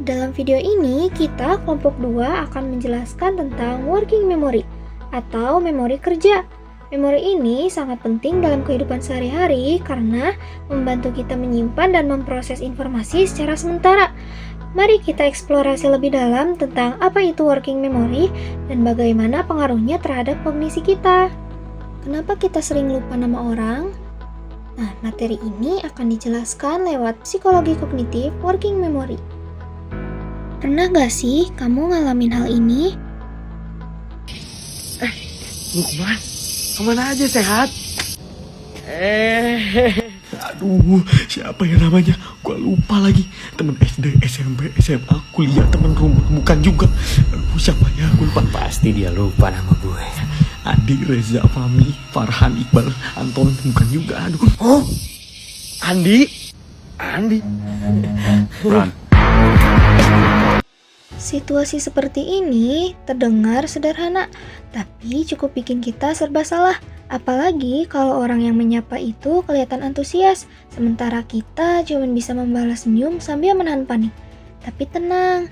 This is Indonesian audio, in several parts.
Dalam video ini, kita kelompok 2 akan menjelaskan tentang working memory atau memori kerja. Memori ini sangat penting dalam kehidupan sehari-hari karena membantu kita menyimpan dan memproses informasi secara sementara. Mari kita eksplorasi lebih dalam tentang apa itu working memory dan bagaimana pengaruhnya terhadap kognisi kita. Kenapa kita sering lupa nama orang? Nah, materi ini akan dijelaskan lewat psikologi kognitif working memory. Pernah gak sih kamu ngalamin hal ini? Lukman, kemana aja sehat? Aduh, siapa ya namanya? Gua lupa lagi. Temen SD, SMP, SMA, kuliah, temen rumah, bukan juga. Aduh, siapa ya? Gua lupa. Pasti dia lupa nama gue. Adi, Reza, Fahmi, Farhan, Iqbal, Anton, bukan juga. Aduh. Oh, Andi. Ran. Situasi seperti ini terdengar sederhana, tapi cukup bikin kita serba salah. Apalagi kalau orang yang menyapa itu kelihatan antusias, sementara kita cuma bisa membalas senyum sambil menahan panik. Tapi tenang,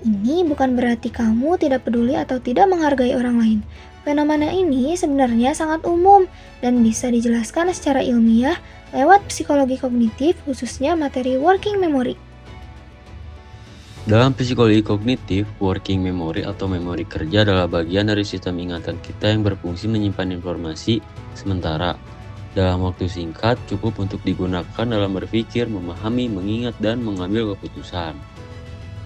ini bukan berarti kamu tidak peduli atau tidak menghargai orang lain. Fenomena ini sebenarnya sangat umum dan bisa dijelaskan secara ilmiah lewat psikologi kognitif, khususnya materi working memory. Dalam psikologi kognitif, working memory atau memori kerja adalah bagian dari sistem ingatan kita yang berfungsi menyimpan informasi sementara dalam waktu singkat cukup untuk digunakan dalam berpikir, memahami, mengingat, dan mengambil keputusan.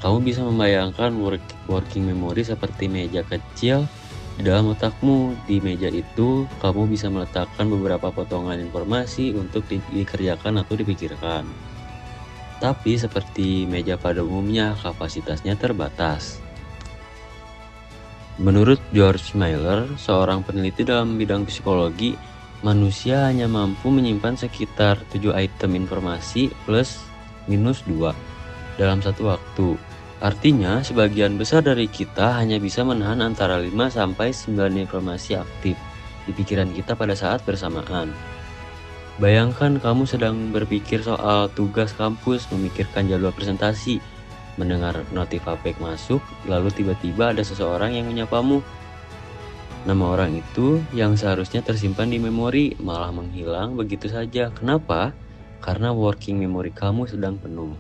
Kamu bisa membayangkan working memory seperti meja kecil di dalam otakmu. Di meja itu, kamu bisa meletakkan beberapa potongan informasi untuk dikerjakan atau dipikirkan. Tapi seperti meja pada umumnya, kapasitasnya terbatas. Menurut George Miller, seorang peneliti dalam bidang psikologi, manusia hanya mampu menyimpan sekitar 7 item informasi plus minus 2 dalam satu waktu. Artinya, sebagian besar dari kita hanya bisa menahan antara 5 sampai 9 informasi aktif di pikiran kita pada saat bersamaan. Bayangkan kamu sedang berpikir soal tugas kampus, memikirkan jadwal presentasi, mendengar notif HP masuk, lalu tiba-tiba ada seseorang yang menyapamu. Nama orang itu yang seharusnya tersimpan di memori malah menghilang begitu saja. Kenapa? Karena working memory kamu sedang penuh.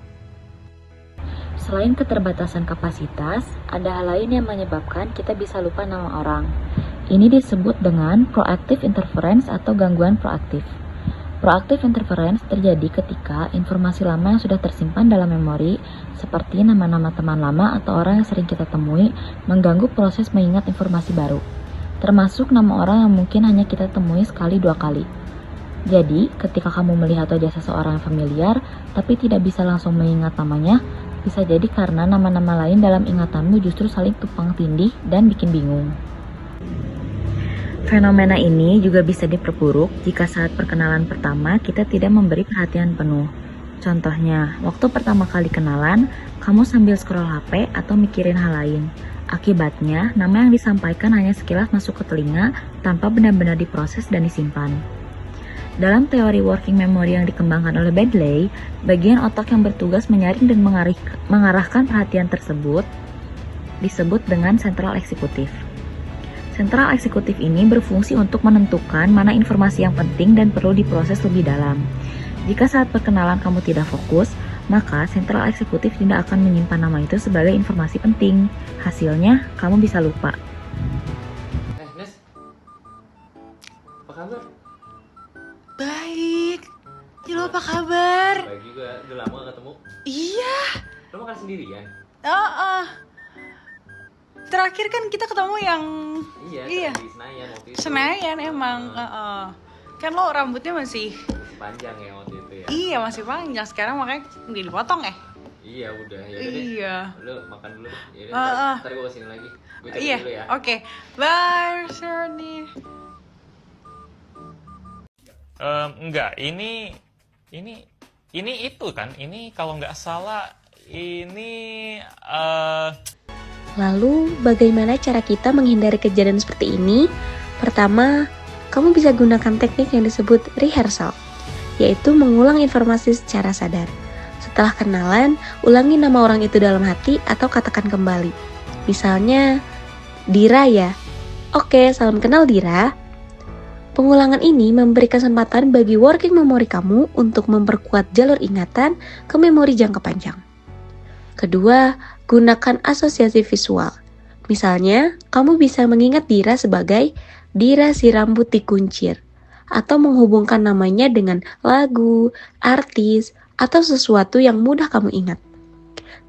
Selain keterbatasan kapasitas, ada hal lain yang menyebabkan kita bisa lupa nama orang. Ini disebut dengan proactive interference atau gangguan proaktif. Proactive interference terjadi ketika informasi lama yang sudah tersimpan dalam memori, seperti nama-nama teman lama atau orang yang sering kita temui, mengganggu proses mengingat informasi baru, termasuk nama orang yang mungkin hanya kita temui sekali 2 kali. Jadi, ketika kamu melihat wajah seseorang yang familiar, tapi tidak bisa langsung mengingat namanya, bisa jadi karena nama-nama lain dalam ingatanmu justru saling tumpang tindih dan bikin bingung. Fenomena ini juga bisa diperburuk jika saat perkenalan pertama kita tidak memberi perhatian penuh. Contohnya, waktu pertama kali kenalan, kamu sambil scroll HP atau mikirin hal lain. Akibatnya, nama yang disampaikan hanya sekilas masuk ke telinga tanpa benar-benar diproses dan disimpan. Dalam teori working memory yang dikembangkan oleh Baddeley, bagian otak yang bertugas menyaring dan mengarahkan perhatian tersebut disebut dengan sentral eksekutif. Sentral eksekutif ini berfungsi untuk menentukan mana informasi yang penting dan perlu diproses lebih dalam. Jika saat perkenalan kamu tidak fokus, maka sentral eksekutif tidak akan menyimpan nama itu sebagai informasi penting. Hasilnya, kamu bisa lupa. Nes, apa kabar? Baik. Ya, lo apa kabar? Baik juga, udah lama gak ketemu. Iya. Lo makan sendirian? Terakhir kan kita ketemu yang Iya. Di Senayan waktu itu. Senayan emang. Kan lo rambutnya masih Panjang ya waktu itu ya? iya masih panjang, sekarang makanya udah dipotong ya? Iya udah, ya udah Iya. deh. Lo makan dulu. Yaudah, ntar gue kesini lagi. Gue cabut Iya, dulu ya. oke. Bye, Shirley. Enggak, ini itu kan, ini kalau nggak salah ini Lalu, bagaimana cara kita menghindari kejadian seperti ini? Pertama, kamu bisa gunakan teknik yang disebut rehearsal, yaitu mengulang informasi secara sadar. Setelah kenalan, ulangi nama orang itu dalam hati atau katakan kembali. Misalnya, Dira ya. Oke, salam kenal Dira. Pengulangan ini memberi kesempatan bagi working memory kamu untuk memperkuat jalur ingatan ke memori jangka panjang. Kedua, gunakan asosiasi visual. Misalnya, kamu bisa mengingat Dira sebagai Dira si rambut dikuncir, atau menghubungkan namanya dengan lagu, artis, atau sesuatu yang mudah kamu ingat.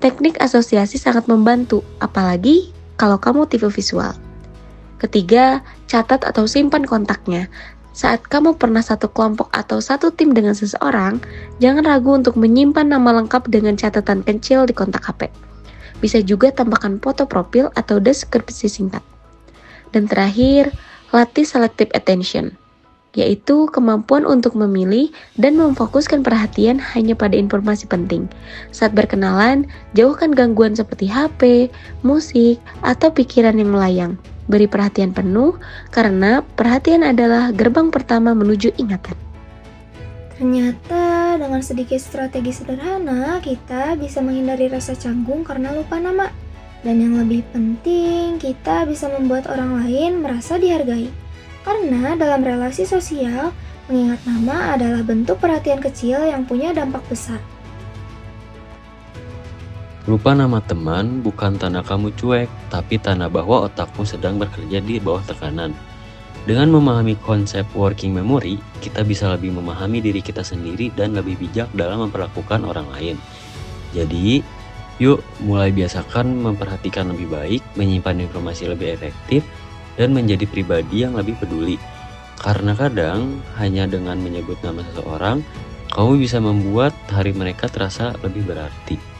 Teknik asosiasi sangat membantu, apalagi kalau kamu tipe visual. Ketiga, catat atau simpan kontaknya. Saat kamu pernah satu kelompok atau satu tim dengan seseorang, jangan ragu untuk menyimpan nama lengkap dengan catatan kecil di kontak HP. Bisa juga tambahkan foto profil atau deskripsi singkat. Dan terakhir, latih selective attention, yaitu kemampuan untuk memilih dan memfokuskan perhatian hanya pada informasi penting. Saat berkenalan, jauhkan gangguan seperti HP, musik, atau pikiran yang melayang. Beri perhatian penuh, karena perhatian adalah gerbang pertama menuju ingatan. Ternyata dengan sedikit strategi sederhana, kita bisa menghindari rasa canggung karena lupa nama. Dan yang lebih penting, kita bisa membuat orang lain merasa dihargai. Karena dalam relasi sosial, mengingat nama adalah bentuk perhatian kecil yang punya dampak besar. Lupa nama teman bukan tanda kamu cuek, tapi tanda bahwa otakmu sedang bekerja di bawah tekanan. Dengan memahami konsep working memory, kita bisa lebih memahami diri kita sendiri dan lebih bijak dalam memperlakukan orang lain. Jadi, yuk mulai biasakan memperhatikan lebih baik, menyimpan informasi lebih efektif, dan menjadi pribadi yang lebih peduli. Karena kadang, hanya dengan menyebut nama seseorang, kamu bisa membuat hari mereka terasa lebih berarti.